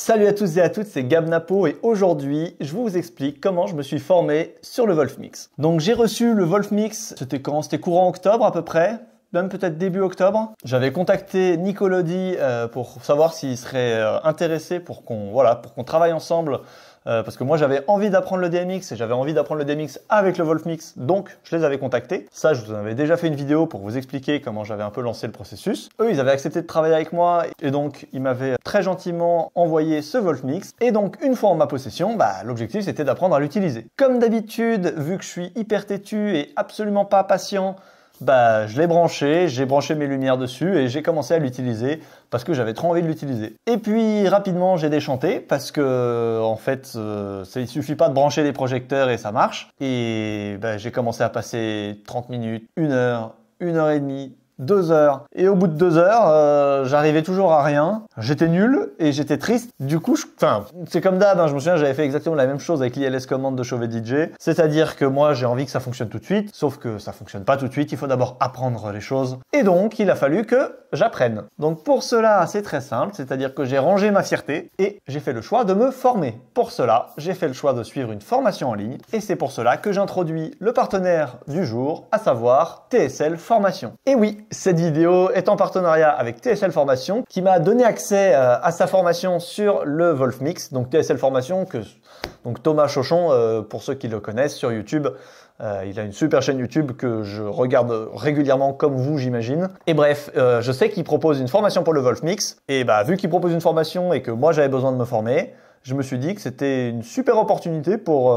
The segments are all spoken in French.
Salut à tous et à toutes, c'est Gab Napo et aujourd'hui, je vous explique comment je me suis formé sur le Wolfmix. Donc j'ai reçu le Wolfmix, c'était quand? C'était courant octobre à peu près, même peut-être début octobre. J'avais contacté Nicolodi pour savoir s'il serait intéressé pour qu'on travaille ensemble. Parce que moi j'avais envie d'apprendre le DMX et j'avais envie d'apprendre le DMX avec le Wolfmix, donc je les avais contactés. Ça, je vous en avais déjà fait une vidéo pour vous expliquer comment j'avais un peu lancé le processus. Eux, ils avaient accepté de travailler avec moi et donc ils m'avaient très gentiment envoyé ce Wolfmix. Et donc une fois en ma possession, l'objectif c'était d'apprendre à l'utiliser. Comme d'habitude, vu que je suis hyper têtu et absolument pas patient, je l'ai branché, j'ai branché mes lumières dessus et j'ai commencé à l'utiliser parce que j'avais trop envie de l'utiliser. Et puis rapidement j'ai déchanté parce que en fait il suffit pas de brancher les projecteurs et ça marche. Et j'ai commencé à passer 30 minutes, 1 heure, 1 heure et demie, 2 heures. Et au bout de 2 heures, j'arrivais toujours à rien. J'étais nul et j'étais triste. Du coup, c'est comme d'hab, je me souviens, j'avais fait exactement la même chose avec l'ILS Command de Chauvet DJ. C'est-à-dire que moi, j'ai envie que ça fonctionne tout de suite. Sauf que ça fonctionne pas tout de suite. Il faut d'abord apprendre les choses. Et donc, il a fallu que j'apprenne. Donc pour cela, c'est très simple. C'est-à-dire que j'ai rangé ma fierté et j'ai fait le choix de me former. Pour cela, j'ai fait le choix de suivre une formation en ligne. Et c'est pour cela que j'introduis le partenaire du jour, à savoir TSL Formation. Et oui, cette vidéo est en partenariat avec TSL Formation qui m'a donné accès à sa formation sur le Wolfmix. Donc TSL Formation, donc Thomas Chauchon, pour ceux qui le connaissent sur YouTube. Il a une super chaîne YouTube que je regarde régulièrement comme vous, j'imagine. Et bref, je sais qu'il propose une formation pour le Wolfmix. Et vu qu'il propose une formation et que moi j'avais besoin de me former, je me suis dit que c'était une super opportunité pour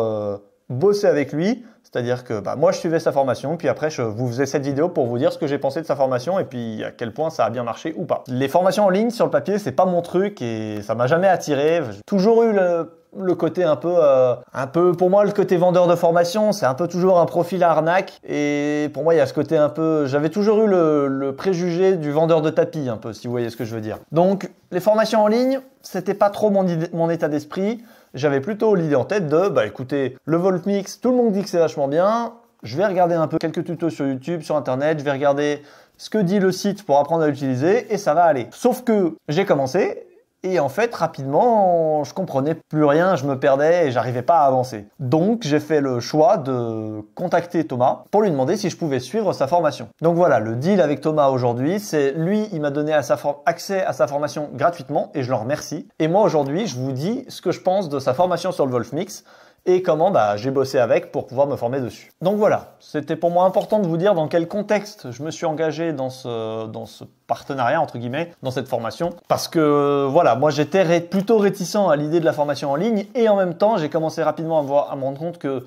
bosser avec lui. C'est-à-dire que moi je suivais sa formation, puis après je vous faisais cette vidéo pour vous dire ce que j'ai pensé de sa formation et puis à quel point ça a bien marché ou pas. Les formations en ligne sur le papier, c'est pas mon truc et ça m'a jamais attiré. J'ai toujours eu le côté un peu pour moi le côté vendeur de formation, c'est un peu toujours un profil à arnaque et pour moi il y a ce côté un peu, j'avais toujours eu le préjugé du vendeur de tapis un peu, si vous voyez ce que je veux dire. Donc les formations en ligne, c'était pas trop mon état d'esprit. J'avais plutôt l'idée en tête de, écoutez, le Wolfmix, tout le monde dit que c'est vachement bien. Je vais regarder un peu quelques tutos sur YouTube, sur Internet. Je vais regarder ce que dit le site pour apprendre à l'utiliser et ça va aller. Sauf que j'ai commencé et en fait, rapidement, je comprenais plus rien, je me perdais et j'arrivais pas à avancer. Donc, j'ai fait le choix de contacter Thomas pour lui demander si je pouvais suivre sa formation. Donc voilà, le deal avec Thomas aujourd'hui, c'est lui, il m'a donné accès à sa formation gratuitement et je le remercie. Et moi, aujourd'hui, je vous dis ce que je pense de sa formation sur le Wolfmix et comment j'ai bossé avec pour pouvoir me former dessus. Donc voilà, c'était pour moi important de vous dire dans quel contexte je me suis engagé dans ce partenariat, entre guillemets, dans cette formation. Parce que voilà, moi j'étais plutôt réticent à l'idée de la formation en ligne et en même temps, j'ai commencé rapidement à me rendre compte que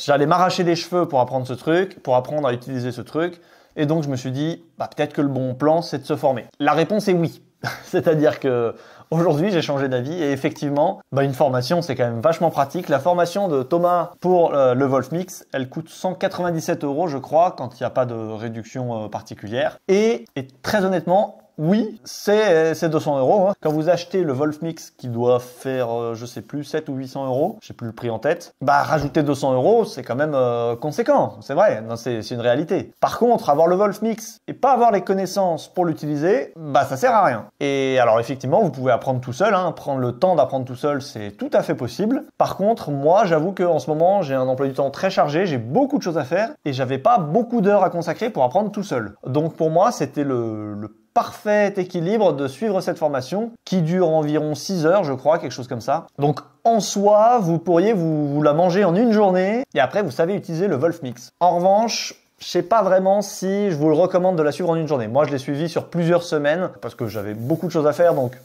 j'allais m'arracher les cheveux pour apprendre ce truc, pour apprendre à utiliser ce truc. Et donc je me suis dit, peut-être que le bon plan, c'est de se former. La réponse est oui. C'est-à-dire que aujourd'hui, j'ai changé d'avis et effectivement, une formation, c'est quand même vachement pratique. La formation de Thomas pour le Wolfmix, elle coûte 197 €, je crois, quand il n'y a pas de réduction particulière. Et très honnêtement, oui, c'est 200 €. Quand vous achetez le Wolfmix qui doit faire, je sais plus, 7 ou 800 €, je sais plus le prix en tête, rajouter 200 €, c'est quand même conséquent. C'est vrai, c'est une réalité. Par contre, avoir le Wolfmix et pas avoir les connaissances pour l'utiliser, ça sert à rien. Et alors effectivement, vous pouvez apprendre tout seul, prendre le temps d'apprendre tout seul, c'est tout à fait possible. Par contre, moi, j'avoue qu'en ce moment, j'ai un emploi du temps très chargé, j'ai beaucoup de choses à faire et j'avais pas beaucoup d'heures à consacrer pour apprendre tout seul. Donc pour moi, c'était le parfait équilibre de suivre cette formation qui dure environ 6 heures, je crois, quelque chose comme ça. Donc en soi, vous pourriez vous la manger en une journée et après vous savez utiliser le Wolfmix. En revanche, je sais pas vraiment si je vous le recommande de la suivre en une journée. Moi, je l'ai suivi sur plusieurs semaines parce que j'avais beaucoup de choses à faire, donc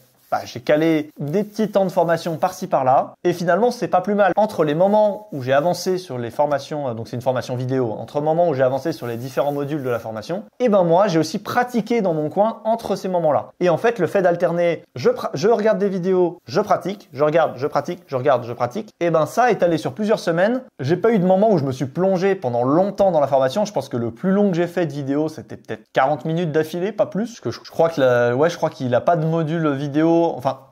j'ai calé des petits temps de formation par-ci par-là et finalement c'est pas plus mal. Entre les moments où j'ai avancé sur les formations, donc c'est une formation vidéo, entre le moment où j'ai avancé sur les différents modules de la formation, et moi j'ai aussi pratiqué dans mon coin entre ces moments-là. Et en fait le fait d'alterner, je regarde des vidéos, je pratique, je regarde, je pratique, je regarde, je pratique, et ça étalé sur plusieurs semaines. J'ai pas eu de moment où je me suis plongé pendant longtemps dans la formation. Je pense que le plus long que j'ai fait de vidéo c'était peut-être 40 minutes d'affilée, pas plus. Parce que je crois qu'il a pas de module vidéo,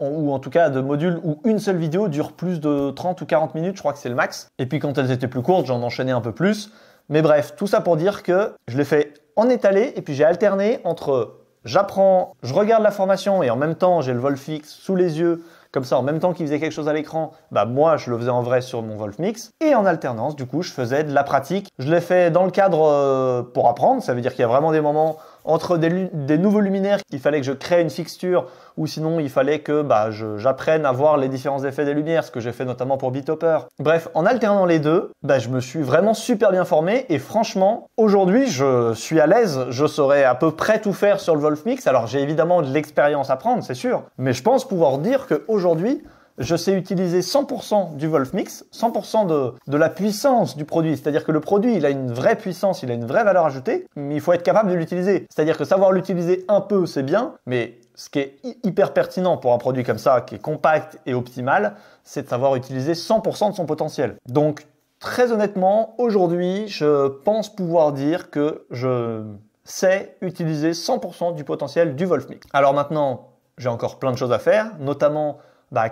ou en tout cas de modules où une seule vidéo dure plus de 30 ou 40 minutes, je crois que c'est le max. Et puis quand elles étaient plus courtes, j'en enchaînais un peu plus. Mais bref, tout ça pour dire que je l'ai fait en étalé et puis j'ai alterné entre j'apprends, je regarde la formation et en même temps j'ai le Wolfmix sous les yeux Comme ça, en même temps qu'il faisait quelque chose à l'écran, bah moi, je le faisais en vrai sur mon Wolfmix. Et en alternance, du coup, je faisais de la pratique. Je l'ai fait dans le cadre pour apprendre. Ça veut dire qu'il y a vraiment des moments entre des nouveaux luminaires qu'il fallait que je crée une fixture ou sinon il fallait que j'apprenne à voir les différents effets des lumières, ce que j'ai fait notamment pour Beatopper. Bref, en alternant les deux, je me suis vraiment super bien formé et franchement, aujourd'hui, je suis à l'aise, je saurais à peu près tout faire sur le Wolfmix. Alors j'ai évidemment de l'expérience à prendre, c'est sûr, mais je pense pouvoir dire qu'aujourd'hui, je sais utiliser 100% du Wolfmix, 100% de la puissance du produit. C'est-à-dire que le produit, il a une vraie puissance, il a une vraie valeur ajoutée, mais il faut être capable de l'utiliser. C'est-à-dire que savoir l'utiliser un peu, c'est bien, mais ce qui est hyper pertinent pour un produit comme ça, qui est compact et optimal, c'est de savoir utiliser 100% de son potentiel. Donc, très honnêtement, aujourd'hui, je pense pouvoir dire que je sais utiliser 100% du potentiel du Wolfmix. Alors maintenant, j'ai encore plein de choses à faire, notamment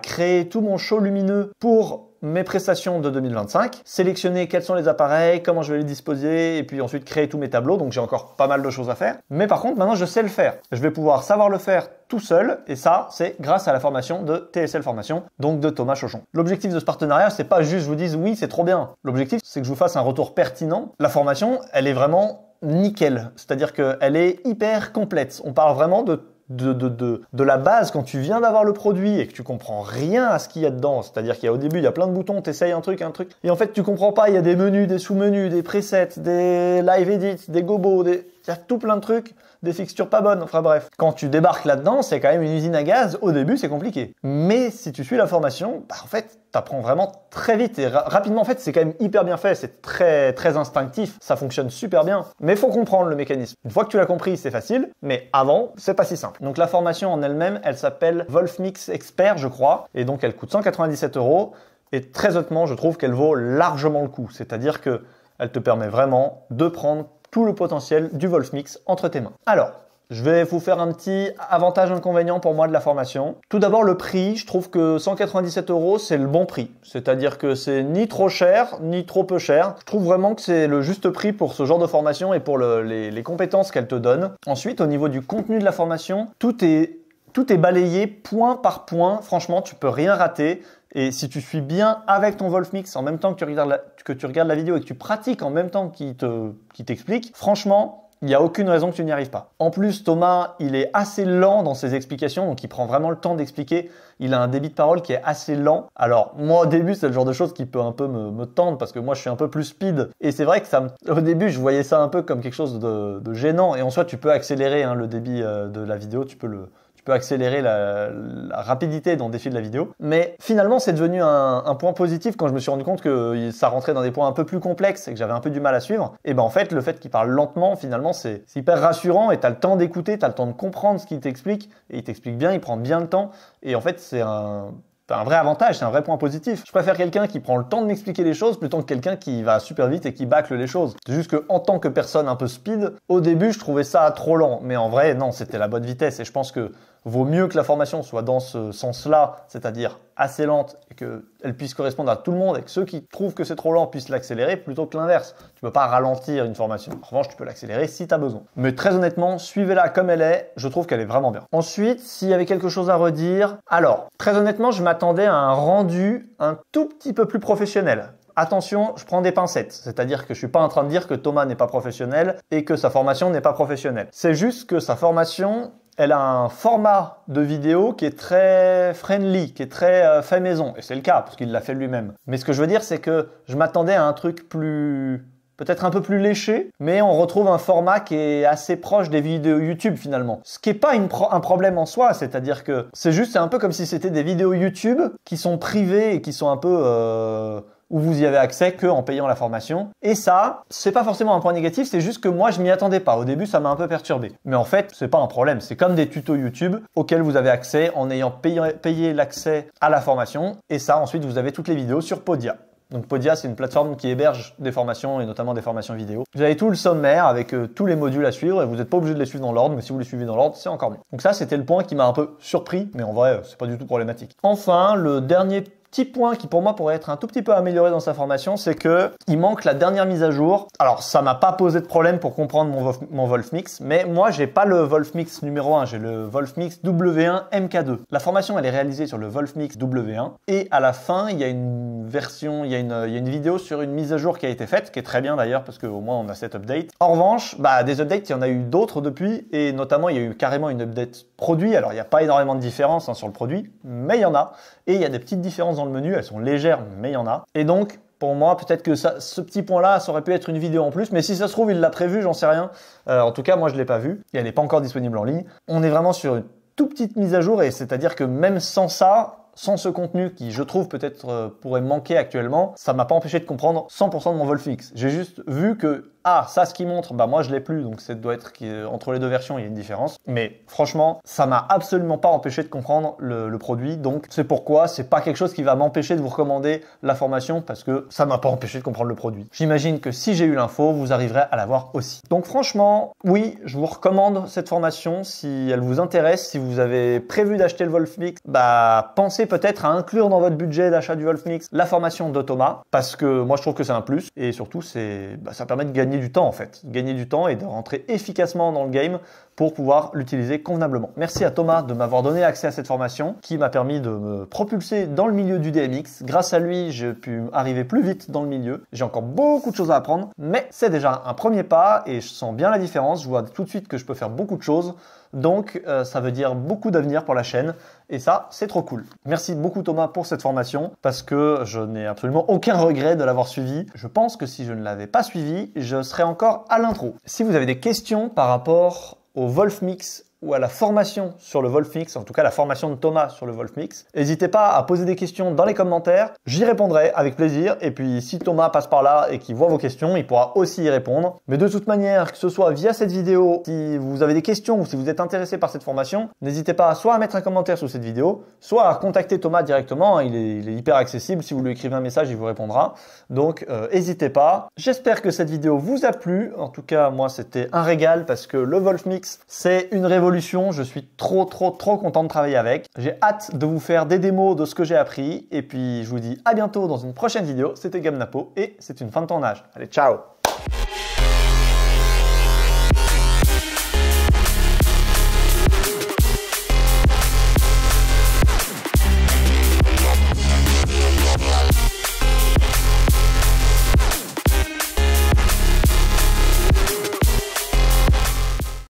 créer tout mon show lumineux pour mes prestations de 2025, sélectionner quels sont les appareils, comment je vais les disposer, et puis ensuite créer tous mes tableaux. Donc j'ai encore pas mal de choses à faire. Mais par contre, maintenant je sais le faire. Je vais pouvoir savoir le faire tout seul, et ça, c'est grâce à la formation de TSL Formation, donc de Thomas Chauchon. L'objectif de ce partenariat, c'est pas juste je vous dise oui, c'est trop bien. L'objectif, c'est que je vous fasse un retour pertinent. La formation, elle est vraiment nickel. C'est-à-dire qu'elle est hyper complète. On parle vraiment de la base quand tu viens d'avoir le produit et que tu comprends rien à ce qu'il y a dedans. C'est-à-dire qu'au début, il y a plein de boutons, t'essayes un truc, et en fait, tu comprends pas, il y a des menus, des sous-menus, des presets, des live edits, des gobos, il y a tout plein de trucs, des fixtures pas bonnes, enfin bref. Quand tu débarques là-dedans, c'est quand même une usine à gaz. Au début, c'est compliqué. Mais si tu suis la formation, en fait, t'apprends vraiment très vite et rapidement. En fait, c'est quand même hyper bien fait. C'est très, très instinctif. Ça fonctionne super bien. Mais il faut comprendre le mécanisme. Une fois que tu l'as compris, c'est facile. Mais avant, c'est pas si simple. Donc la formation en elle-même, elle s'appelle Wolfmix Expert, je crois. Et donc, elle coûte 197 €. Et très honnêtement, je trouve qu'elle vaut largement le coup. C'est-à-dire que elle te permet vraiment de prendre tout le potentiel du Wolfmix entre tes mains. Alors, je vais vous faire un petit avantage-inconvénient pour moi de la formation. Tout d'abord, le prix. Je trouve que 197 €, c'est le bon prix. C'est-à-dire que c'est ni trop cher, ni trop peu cher. Je trouve vraiment que c'est le juste prix pour ce genre de formation et pour les compétences qu'elle te donne. Ensuite, au niveau du contenu de la formation, tout est balayé point par point. Franchement, tu peux rien rater. Et si tu suis bien avec ton Wolfmix en même temps que tu regardes la vidéo et que tu pratiques en même temps qu'il t'explique, franchement, il n'y a aucune raison que tu n'y arrives pas. En plus, Thomas, il est assez lent dans ses explications, donc il prend vraiment le temps d'expliquer. Il a un débit de parole qui est assez lent. Alors, moi, au début, c'est le genre de chose qui peut un peu me tendre parce que moi, je suis un peu plus speed. Et c'est vrai que au début, je voyais ça un peu comme quelque chose de gênant. Et en soi, tu peux accélérer le débit de la vidéo, tu peux accélérer la rapidité dont défile la vidéo. Mais finalement, c'est devenu un point positif quand je me suis rendu compte que ça rentrait dans des points un peu plus complexes et que j'avais un peu du mal à suivre. Et en fait, le fait qu'il parle lentement, finalement, c'est hyper rassurant et tu as le temps d'écouter, tu as le temps de comprendre ce qu'il t'explique. Et il t'explique bien, il prend bien le temps. Et en fait, c'est un vrai avantage, c'est un vrai point positif. Je préfère quelqu'un qui prend le temps de m'expliquer les choses plutôt que quelqu'un qui va super vite et qui bâcle les choses. C'est juste que en tant que personne un peu speed, au début, je trouvais ça trop lent. Mais en vrai, non, c'était la bonne vitesse. Et je pense que vaut mieux que la formation soit dans ce sens-là, c'est-à-dire assez lente et qu'elle puisse correspondre à tout le monde et que ceux qui trouvent que c'est trop lent puissent l'accélérer plutôt que l'inverse. Tu peux pas ralentir une formation. En revanche, tu peux l'accélérer si tu as besoin. Mais très honnêtement, suivez-la comme elle est. Je trouve qu'elle est vraiment bien. Ensuite, s'il y avait quelque chose à redire, alors, très honnêtement, je m'attendais à un rendu un tout petit peu plus professionnel. Attention, je prends des pincettes, c'est-à-dire que je suis pas en train de dire que Thomas n'est pas professionnel et que sa formation n'est pas professionnelle. C'est juste que sa formation, elle a un format de vidéo qui est très friendly, qui est très fait maison. Et c'est le cas, parce qu'il l'a fait lui-même. Mais ce que je veux dire, c'est que je m'attendais à un truc peut-être un peu plus léché, mais on retrouve un format qui est assez proche des vidéos YouTube finalement. Ce qui n'est pas un problème en soi, c'est-à-dire que c'est un peu comme si c'était des vidéos YouTube qui sont privées et qui sont un peu où vous y avez accès que en payant la formation. Et ça, c'est pas forcément un point négatif, c'est juste que moi je m'y attendais pas. Au début, ça m'a un peu perturbé. Mais en fait, c'est pas un problème. C'est comme des tutos YouTube auxquels vous avez accès en ayant payé l'accès à la formation. Et ça, ensuite, vous avez toutes les vidéos sur Podia. Donc Podia, c'est une plateforme qui héberge des formations et notamment des formations vidéo. Vous avez tout le sommaire avec tous les modules à suivre et vous n'êtes pas obligé de les suivre dans l'ordre, mais si vous les suivez dans l'ordre, c'est encore mieux. Donc ça, c'était le point qui m'a un peu surpris, mais en vrai, c'est pas du tout problématique. Enfin, le dernier petit point qui pour moi pourrait être un tout petit peu amélioré dans sa formation, c'est que il manque la dernière mise à jour. Alors ça m'a pas posé de problème pour comprendre mon Wolfmix, mais moi j'ai pas le Wolfmix numéro 1, j'ai le Wolfmix W1 MK2. La formation elle est réalisée sur le Wolfmix W1 et à la fin il y a une version, il y a une vidéo sur une mise à jour qui a été faite, qui est très bien d'ailleurs parce qu'au moins on a cette update. En revanche, des updates il y en a eu d'autres depuis et notamment il y a eu carrément une update produit. Alors il n'y a pas énormément de différence sur le produit, mais il y en a et il y a des petites différences dans le menu, elles sont légères mais il y en a. Et donc pour moi, peut-être que ce petit point-là, ça aurait pu être une vidéo en plus, mais si ça se trouve, il l'a prévu, j'en sais rien. En tout cas, moi, je l'ai pas vu et elle n'est pas encore disponible en ligne. On est vraiment sur une toute petite mise à jour et c'est-à-dire que même sans ça, sans ce contenu qui, je trouve, peut-être pourrait manquer actuellement, ça m'a pas empêché de comprendre 100% de mon Wolfmix. J'ai juste vu que ça, ce qui montre, moi je l'ai plus, donc ça doit être qu'entre les deux versions, il y a une différence. Mais franchement, ça m'a absolument pas empêché de comprendre le produit, donc c'est pourquoi c'est pas quelque chose qui va m'empêcher de vous recommander la formation parce que ça m'a pas empêché de comprendre le produit. J'imagine que si j'ai eu l'info, vous arriverez à l'avoir aussi. Donc franchement, oui, je vous recommande cette formation si elle vous intéresse, si vous avez prévu d'acheter le Wolfmix, pensez peut-être à inclure dans votre budget d'achat du Wolfmix la formation de Thomas parce que moi je trouve que c'est un plus et surtout ça permet de gagner du temps en fait, gagner du temps et de rentrer efficacement dans le game pour pouvoir l'utiliser convenablement. Merci à Thomas de m'avoir donné accès à cette formation qui m'a permis de me propulser dans le milieu du DMX. Grâce à lui, j'ai pu arriver plus vite dans le milieu. J'ai encore beaucoup de choses à apprendre, mais c'est déjà un premier pas et je sens bien la différence. Je vois tout de suite que je peux faire beaucoup de choses. Donc ça veut dire beaucoup d'avenir pour la chaîne et ça c'est trop cool. Merci beaucoup Thomas pour cette formation parce que je n'ai absolument aucun regret de l'avoir suivi. Je pense que si je ne l'avais pas suivi, je serais encore à l'intro. Si vous avez des questions par rapport au Wolfmix ou à la formation sur le Wolfmix, en tout cas la formation de Thomas sur le Wolfmix, n'hésitez pas à poser des questions dans les commentaires, j'y répondrai avec plaisir et puis si Thomas passe par là et qu'il voit vos questions, il pourra aussi y répondre. Mais de toute manière, que ce soit via cette vidéo, si vous avez des questions ou si vous êtes intéressé par cette formation, n'hésitez pas soit à mettre un commentaire sous cette vidéo, soit à contacter Thomas directement, il est hyper accessible, si vous lui écrivez un message, il vous répondra. Donc n'hésitez pas. J'espère que cette vidéo vous a plu, en tout cas moi c'était un régal parce que le Wolfmix c'est une révolution. Je suis trop content de travailler avec. J'ai hâte de vous faire des démos de ce que j'ai appris. Et puis, je vous dis à bientôt dans une prochaine vidéo. C'était Gab Napo et c'est une fin de tournage. Allez, ciao!